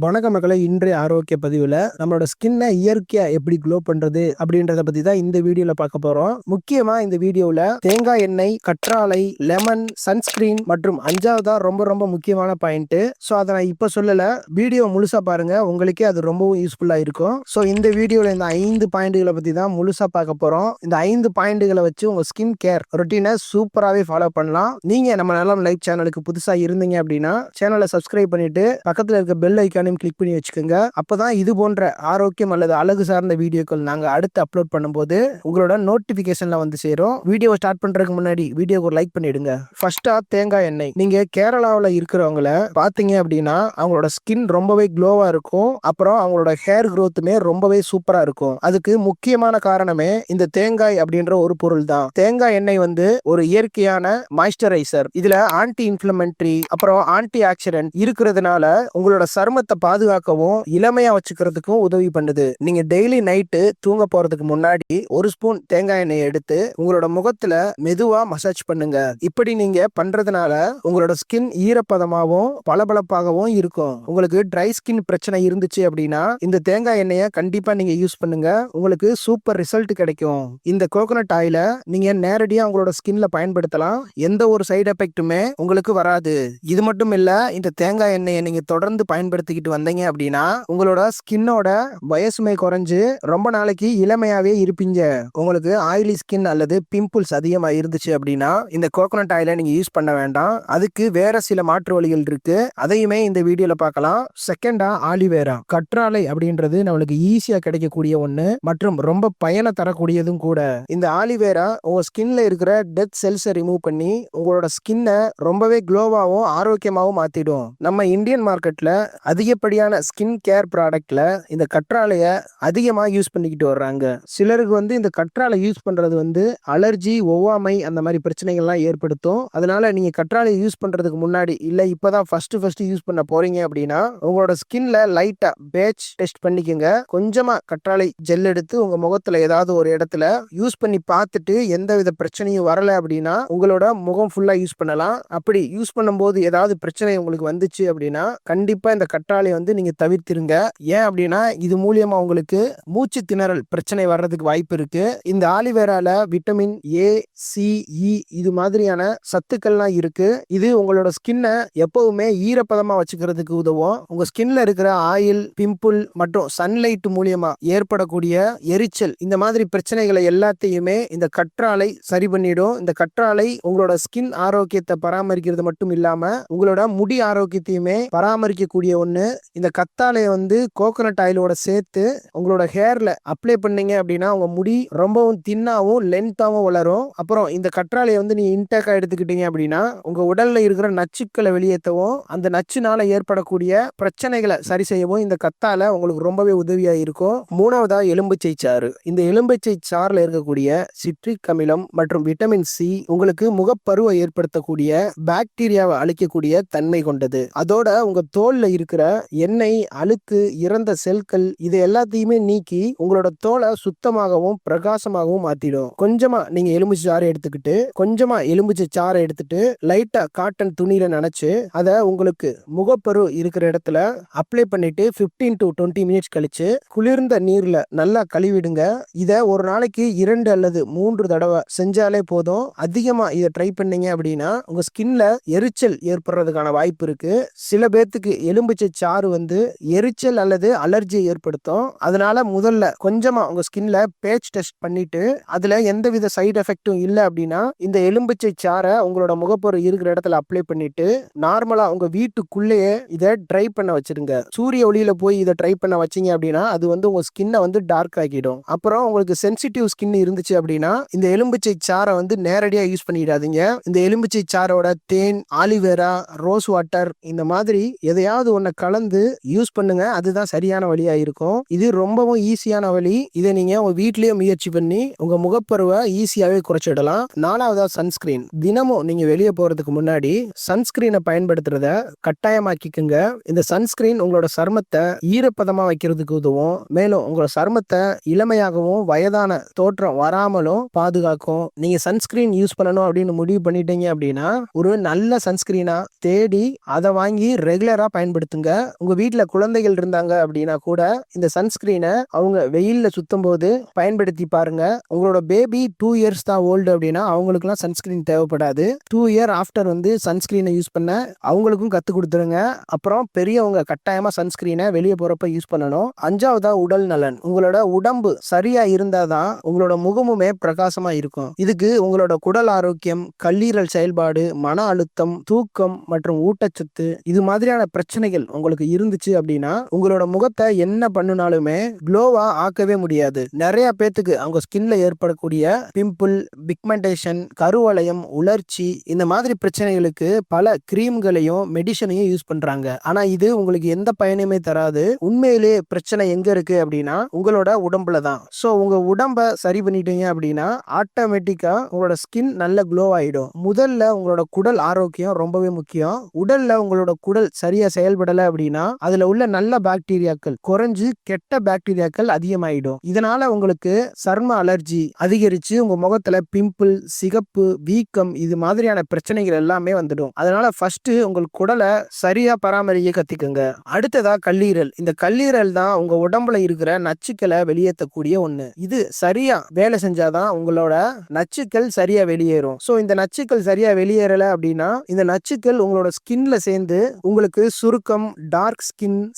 வணக்க மக்களை, இன்றைய ஆரோக்கிய பதிவில் நம்மளோட ஸ்கின்னை இயற்கையாக எப்படி க்ளோ பண்ணுறது அப்படின்றத பற்றி தான் இந்த வீடியோவில் பார்க்க போகிறோம். முக்கியமாக இந்த வீடியோவில் தேங்காய் எண்ணெய், கற்றாழை, லெமன், சன்ஸ்கிரீன் மற்றும் அஞ்சாவதா ரொம்ப ரொம்ப முக்கியமான பாயிண்ட்டு. ஸோ அதை நான் இப்போ சொல்லலை, வீடியோ முழுசாக பாருங்கள், உங்களுக்கே அது ரொம்பவும் யூஸ்ஃபுல்லாக இருக்கும். ஸோ இந்த வீடியோவில் இந்த 5 பாயிண்ட்டுகளை பற்றி தான் முழுசாக பார்க்க போகிறோம். இந்த 5 பாயிண்ட்டுகளை வச்சு உங்கள் ஸ்கின் கேர் ரொட்டீனை சூப்பராகவே ஃபாலோ பண்ணலாம். நீங்கள் நம்ம நலம் லைஃப் சேனலுக்கு புதுசாக இருந்தீங்க அப்படின்னா சேனலை சப்ஸ்கிரைப் பண்ணிட்டு பக்கத்தில் இருக்க பெல் ஐக்கான் கிளிக் பண்ணி வச்சுக்கோங்க. அப்பதான் இது போன்ற ஆரோக்கியம் அல்லது அழகு சார்ந்த வீடியோக்கள் நாங்க அடுத்து அப்லோட் பண்ணும்போது உங்களோட நோட்டிபிகேஷன்ல வந்து சேரும். வீடியோ ஸ்டார்ட் பண்றதுக்கு முன்னாடி வீடியோக்கு ஒரு லைக் பண்ணிடுங்க. ஃபர்ஸ்டா தேங்காய் எண்ணெய். நீங்க கேரளாவில் இருக்கிறவங்கள பாத்தீங்க அப்படின்னா அவங்களோட ஸ்கின் ரொம்பவே க்ளோவா இருக்கும். அப்புறம் அவங்களோட ஹேர் க்ரோத்துமே ரொம்பவே சூப்பரா இருக்கும். அதுக்கு முக்கியமான காரணமே இந்த தேங்காய் அப்படின்ற ஒரு பொருள் தான். தேங்காய் எண்ணெய் வந்து ஒரு இயற்கையான மாய்ஸ்சரைசர். இதுல ஆன்டி இன்ஃப்ளமெண்டரி அப்புறம் ஆன்டி ஆக்சிடென்ட் இருக்கிறதுனால உங்களோட சருமத்தை பாதுகாக்கவும் இளமையா வச்சுக்கிறதுக்கும் உதவி பண்ணுது. நீங்க டெய்லி நைட்டு தூங்க போறதுக்கு முன்னாடி ஒரு ஸ்பூன் தேங்காய் எண்ணெய் எடுத்து உங்களோட முகத்துல மெதுவா மசாஜ் பண்ணுங்க. இப்படி நீங்க பண்றதுனால உங்களோட ஸ்கின் ஈரப்பதமாகவும் பளபளப்பாகவும் இருக்கும். உங்களுக்கு ட்ரை ஸ்கின் பிரச்சனை இருந்துச்சு அப்படின்னா இந்த தேங்காய் எண்ணெயை கண்டிப்பா நீங்க யூஸ் பண்ணுங்க. உங்களுக்கு சூப்பர் ரிசல்ட் கிடைக்கும். இந்த கோகோனட் ஆயில நீங்க நேரடியா உங்களோட ஸ்கின்ல பயன்படுத்தலாம். எந்த ஒரு சைடு எஃபெக்ட்டுமே உங்களுக்கு வராது. இது மட்டும் இல்ல, இந்த தேங்காய் எண்ணெயை நீங்க தொடர்ந்து பயன்படுத்திக்கிட்டு வந்தீங்க அப்படின்னா உங்களோட ஸ்கின்னோட வயசுமை குறைஞ்சு ரொம்ப நாளைக்கு இளமையாவே இருப்பீங்க. உங்களுக்கு ஆயிலி ஸ்கின் அல்லது பிம்பிள்ஸ் அதிகமா இருந்துச்சு அப்படின்னா இந்த கோகோனட் ஆயிலை நீங்க யூஸ் பண்ண வேண்டாம். அதுக்கு வேற சில மாற்று வழிகள் இருக்கு. அதையுமே இந்த வீடியோல பார்க்கலாம். செகண்டா ஆலிவேரா. கற்றாழை அப்படின்றது நம்மளுக்கு ஈஸியா கிடைக்கக்கூடிய ஒண்ணு மற்றும் ரொம்ப பயனை தரக்கூடியதும் கூட. இந்த ஆலிவேரா உங்க ஸ்கின்ல இருக்கிற டெத் செல்ஸை ரிமூவ் பண்ணி உங்களோட ஸ்கின்னை ரொம்பவே க்ளோவாகவும் ஆரோக்கியமாகவும் மாத்திடும். நம்ம இந்தியன் மார்க்கெட்ல அதிகப்படியான ஸ்கின் கேர் ப்ராடக்ட்ல இந்த கற்றாழைய அதிகமாக யூஸ் பண்ணிக்கிட்டு வர்றாங்க. சிலருக்கு வந்து இந்த கற்றாழை யூஸ் பண்றது வந்து அலர்ஜி, ஒவ்வாமை அந்த மாதிரி பிரச்சனைகள்லாம் ஏற்படுத்தும். அதனால நீங்க கற்றாழையை யூஸ் பண்றதுக்கு முன்னாடி இல்ல இப்பதான் ஃபர்ஸ்ட் யூஸ் பண்ண போறீங்க அப்படின்னா உங்களோட ஸ்கின்ல லைட்டா பேட்ச் டெஸ்ட் பண்ணிக்கோங்க. கொஞ்சமா கற்றாழை ஜெல் எடுத்து உங்க முகத்துல ஏதாவது ஒரு இடத்துல யூஸ் பண்ணி பார்த்துட்டு எந்த வித பிரச்சனையும் வரல அப்படின்னா உங்களோட முகம் ஃபுல்லா யூஸ் பண்ணலாம். அப்படி யூஸ் பண்ணும்போது ஏதாவது பிரச்சனை உங்களுக்கு வந்துச்சு அப்படின்னா கண்டிப்பா இந்த கற்றாழை வந்து நீங்க தவிர்த்திருங்க. ஏன் அப்படின்னா இது மூலியமா உங்களுக்கு மூச்சு திணறல் பிரச்சனை வர்றதுக்கு வாய்ப்பு இருக்கு. இந்த ஆலிவேரால விட்டமின் ஏ, சி, இ இது மாதிரியான சத்துக்கள்லாம் இருக்கு. இது உங்களோட ஸ்கின்னை எப்பவுமே ஈரப்பதமா வச்சுக்கிறதுக்கு உதவும். உங்க ஸ்கின்ல இருக்கிற ஆயில், பிம்பிள் மற்றும் சன்லைட் மூலியமா ஏற்படக்கூடிய எரிச்சல் இந்த மாதிரி பிரச்சனைகளை எல்லாத்தையுமே இந்த கற்றாழை சரி பண்ணிடும். இந்த கற்றாழை உங்களோட ஸ்கின் ஆரோக்கியத்தை பராமரிக்கிறது மட்டும் இல்லாம உங்களோட முடி ஆரோக்கியத்தையுமே பராமரிக்கக்கூடிய ஒண்ணு. இந்த கத்தாழையை வந்து கோகோனட் ஆயிலோட சேர்த்து உங்களோட ஹேர்ல அப்ளை பண்ணீங்க அப்படின்னா உங்க முடி ரொம்பவும் தின்னாவும் லென்த்தாவும் வளரும். அப்புறம் இந்த கற்றாழையை வந்து நீங்க இன்டேக்கா எடுத்துக்கிட்டீங்க அப்படின்னா உங்க உடல்ல இருக்கிற நச்சுக்களை வெளியேற்றவும் அந்த நச்சுனால ஏற்படக்கூடிய பிரச்சனைகளை சரி செய்யவும் இந்த கத்தாழை உங்களுக்கு ரொம்பவே உதவியா இருக்கும். மூணாவதா எலும்புச்சை சாறு. இந்த எலும்புச்சை சாறுல இருக்கக்கூடிய சிட்ரிக் அமிலம் மற்றும் விட்டமின் சி உங்களுக்கு முகப்பருவை ஏற்படுத்தக்கூடிய பாக்டீரியாவை அழிக்கக்கூடிய தன்மை கொண்டது. அதோட உங்க தோல்ல இருக்கிற எண்ணெய், அழுக்கு, இறந்த செல்கள் இது எல்லாத்தையுமே நீக்கி உங்களோட தோலை சுத்தமாகவும் பிரகாசமாகவும் மாத்திடும். கொஞ்சமா நீங்க எலுமிச்சை சாறை எடுத்துக்கிட்டு கொஞ்சமா எலுமிச்சை சாறை எடுத்துட்டு லைட்டா காட்டன் துணியில நினைச்சு அதை உங்களுக்கு முகப்பரு இருக்கிற இடத்துல அப்ளை பண்ணிட்டு 15 to 20 மினிட்ஸ் கழிச்சு குளிர்ந்த நீர்ல நல்லா கழுவிடுங்க. இதை ஒரு நாளைக்கு 2 அல்லது 3 தடவை செஞ்சாலே போதும். அதிகமா இதை ட்ரை பண்ணீங்க அப்படின்னா உங்க ஸ்கின்ல எரிச்சல் ஏற்படுறதுக்கான வாய்ப்பு இருக்கு. சில பேர்த்துக்கு எலும்பிச்சை சாறு வந்து எரிச்சல் அல்லது அலர்ஜியை ஏற்படுத்தும். அதனால முதல்ல கொஞ்சமா உங்க ஸ்கின்ல பேட்ச் டெஸ்ட் பண்ணிட்டு அதுல எந்தவித சைடு எஃபெக்டும் இல்லை அப்படின்னா இந்த எலும்பிச்சை சாறை உங்களோட முகப்பொரு இருக்கிற இடத்துல அப்ளை பண்ணிட்டு நார்மலா உங்க வீட்டுக்குள்ளேயே இதை ட்ரை பண்ண வச்சிருங்க. சூரிய ஒளியில போய் இதை ட்ரை பண்ண வச்சீங்க அப்படின்னா அது வந்து உங்க ஸ்கின்னை வந்து டார்க் ஆக்கிடும். அப்புறம் உங்களுக்கு சென்சிட்டிவ் ஸ்கின் இருந்துச்சு அப்படின்னா இந்த எலும்பிச்சை சாறை வந்து நேரடியா யூஸ் பண்ணிடாதீங்க. இந்த எலும்பிச்சை சாரோட தேன், ஆலிவேரா, ரோஸ் வாட்டர் இந்த மாதிரி எதையாவது ஒன்றை கலந்து யூஸ் பண்ணுங்க. அதுதான் சரியான வழியா இருக்கும். இது ரொம்பவும் ஈஸியான வழி. இதை நீங்க உங்க வீட்லயே முயற்சி பண்ணி உங்க முகப்பருவை ஈஸியாவே குறைச்சிடலாம். நாலாவதா சன்ஸ்கிரீன். தினமும் நீங்க வெளியே போறதுக்கு முன்னாடி சன்ஸ்கிரீனை பயன்படுத்துறத கட்டாயமாக்கிக்குங்க. இந்த சன்ஸ்கிரீன் உங்களோட சருமத்தை ஈரப்பதமா வைக்கிறதுக்கு உதவும். மேலும் உங்களோட சருமத்தை இளமையாகவும் வயதான தோற்றம் வராமலும் பாதுகாக்கும். நீங்க சன்ஸ்கிரீன் யூஸ் பண்ணணும் அப்படின்னு முடிவு பண்ணிட்டீங்க அப்படின்னா ஒரு நல்ல சன்ஸ்கிரீனா தேடி அதை வாங்கி ரெகுலரா பயன்படுத்துங்க. உங்க வீட்ல குழந்தைகள் இருந்தாங்க அப்படின்னா கூட இந்த சன்ஸ்கிரீனை அவங்க வெயில்ல சுத்தும் போது பயன்படுத்தி பாருங்க. உங்களோட பேபி 2 இயர்ஸ் தான் ஓல்டு அப்படின்னா அவங்களுக்குலாம் சன்ஸ்கிரீன் தேவைப்படாது. 2 இயர் ஆஃப்டர் வந்து சன்ஸ்கிரீனை யூஸ் பண்ண அவங்களுக்கும் கத்து கொடுத்துருங்க. அப்புறம் பெரியவங்க கட்டாயமா சன்ஸ்கிரீனை வெளியே போறப்ப யூஸ் பண்ணணும். 5வதா உடல் நலன். உங்களோட உடம்பு சரியா இருந்தாதான் உங்களோட முகமுமே பிரகாசமா இருக்கும். இதுக்கு உங்களோட குடல் ஆரோக்கியம், கல்லீரல் செயல்பாடு, மன அழுத்தம், தூக்கம் மற்றும் ஊட்டச்சத்து இது மாதிரியான பிரச்சனைகள் உங்களுக்கு இருந்துச்சு அப்படின்னா உங்களோட முகத்தை என்ன பண்ணினாலுமே க்ளோவா ஆக்கவே முடியாது. நிறைய பேத்துக்கு அவங்க ஸ்கின்ல ஏற்படக்கூடிய பிம்பிள், பிக்மெண்டேஷன், கருவளையம், உலர்ச்சி இந்த மாதிரி பிரச்சனைகளுக்கு பல கிரீம்களையும் மெடிசனையும் யூஸ் பண்றாங்க. ஆனா இது உங்களுக்கு எந்த பயனுமே தராது. உண்மையிலேயே பிரச்சனை எங்க இருக்கு அப்படின்னா உங்களோட உடம்புல தான். ஸோ உங்க உடம்ப சரி பண்ணிட்டீங்க அப்படின்னா ஆட்டோமேட்டிக்கா உங்களோட ஸ்கின் நல்ல க்ளோ ஆயிடும். முதல்ல உங்களோட குடல் ஆரோக்கியம் ரொம்பவே முக்கியம். உடல்ல உங்களோட குடல் சரியா செயல்படல அப்படின்னா அதுல உள்ள நல்ல பாக்டீரியாக்கள் குறைஞ்சு கெட்ட பாக்டீரியாக்கள் அதிகமாயிடும். இதனால உங்களுக்கு சர்ம அலர்ஜி அதிகரிச்சு உங்க முகத்துல பிம்பிள், சிகப்பு, வீக்கம் இது மாதிரியான பிரச்சனைகள் எல்லாமே வந்துடும். அதனால ஃபர்ஸ்ட் உங்கள் குடலை சரியா பராமரிக்க கத்துக்குங்க. அடுத்ததா கல்லீரல். இந்த கல்லீரல் தான் உங்க உடம்புல இருக்கிற நச்சுக்களை வெளியேற்றக்கூடிய ஒண்ணு. இது சரியா வேலை செஞ்சாதான் உங்களோட நச்சுக்கள் சரியா வெளியேறும். சோ இந்த நச்சுக்கள் சரியா வெளியேறல அப்படின்னா இந்த நச்சுக்கள் உங்களோட ஸ்கின்ல சேர்ந்து உங்களுக்கு சுருக்கம், டார்க்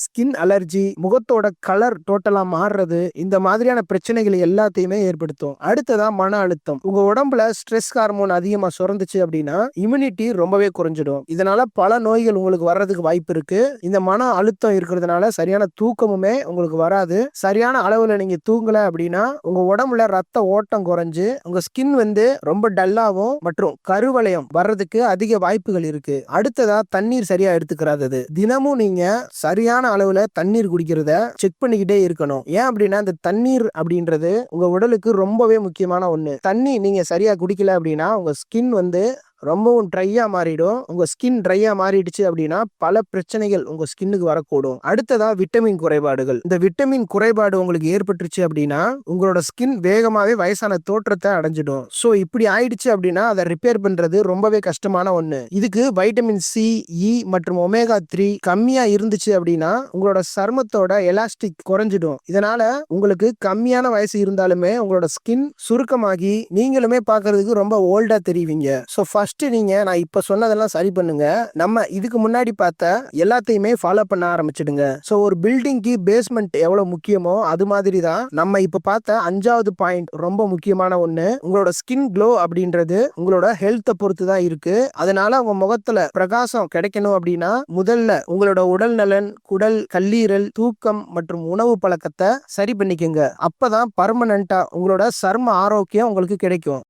ஸ்கின் அலர்ஜி, முகத்தோட கலர் டோட்டலா மாறுறது இந்த மாதிரியான பிரச்சனைகள் எல்லாத்தையுமே ஏற்படுத்தும். அடுத்ததா மன அழுத்தம். உங்க உடம்புல ஸ்ட்ரெஸ் ஹார்மோன் அதிகமா சுரந்துச்சு அப்படின்னா இம்யூனிட்டி ரொம்பவே குறைஞ்சிடும். இதனால பல நோய்கள் உங்களுக்கு வர்றதுக்கு வாய்ப்பு இருக்கு. இந்த மன அழுத்தம் இருக்கிறதுனால சரியான தூக்கமுமே உங்களுக்கு வராது. சரியான அளவுல நீங்க தூங்கல அப்படின்னா உங்க உடம்புல ரத்த ஓட்டம் குறைஞ்சு உங்க ஸ்கின் வந்து ரொம்ப டல்லாவும் மற்றும் கருவளையம் வர்றதுக்கு அதிக வாய்ப்புகள் இருக்கு. அடுத்ததா தண்ணீர் சரியா எடுத்துக்கிறாதது. தினமும் நீங்க சரியான அளவுல தண்ணீர் குடிக்கிறத செக் பண்ணிக்கிட்டே இருக்கணும். ஏன் அப்படின்னா இந்த தண்ணீர் அப்படின்றது உங்க உடலுக்கு ரொம்பவே முக்கியமான ஒண்ணு. தண்ணி நீங்க சரியா குடிக்கல அப்படின்னா உங்க ஸ்கின் வந்து ரொம்பவும் ட்ரையா மாறிடும். உங்க ஸ்கின் ட்ரையா மாறிடுச்சு அப்படின்னா பல பிரச்சனைகள் உங்க ஸ்கின்னுக்கு வரக்கூடும். அடுத்ததா விட்டமின் குறைபாடுகள். இந்த விட்டமின் குறைபாடு உங்களுக்கு ஏற்பட்டுருச்சு அப்படின்னா உங்களோட ஸ்கின் வேகமாவே வயசான தோற்றத்தை அடைஞ்சிடும். ஸோ இப்படி ஆயிடுச்சு அப்படின்னா அதை ரிப்பேர் பண்றது ரொம்பவே கஷ்டமான ஒண்ணு. இதுக்கு வைட்டமின் சி, இ மற்றும் ஒமேகா 3 கம்மியா இருந்துச்சு அப்படின்னா உங்களோட சருமத்தோட எலாஸ்டிக் குறைஞ்சிடும். இதனால உங்களுக்கு கம்மியான வயசு இருந்தாலுமே உங்களோட ஸ்கின் சுருக்கமாகி நீங்களுமே பார்க்கிறதுக்கு ரொம்ப ஓல்டா தெரிவிங்க. ஸோ ஃபர்ஸ்ட் நீங்க நான் இப்ப சொன்னதெல்லாம் சரி பண்ணுங்க. நம்ம இதுக்கு முன்னாடி பார்த்த எல்லாத்தையுமே ஃபாலோ பண்ண ஆரம்பிச்சிடுங்க. ஸோ ஒரு பில்டிங்க்கு பேஸ்மெண்ட் எவ்வளவு முக்கியமோ அது மாதிரி தான் நம்ம இப்ப பார்த்த 5வது பாயிண்ட் ரொம்ப முக்கியமான ஒண்ணு. உங்களோட ஸ்கின் க்ளோ அப்படின்றது உங்களோட ஹெல்த்தை பொறுத்து தான் இருக்கு. அதனால உங்க முகத்துல பிரகாசம் கிடைக்கணும் அப்படின்னா முதல்ல உங்களோட உடல் நலன், குடல், கல்லீரல், தூக்கம் மற்றும் உணவு பழக்கத்தை சரி பண்ணிக்கங்க. அப்பதான் பர்மனண்டா உங்களோட சர்ம ஆரோக்கியம் உங்களுக்கு கிடைக்கும்.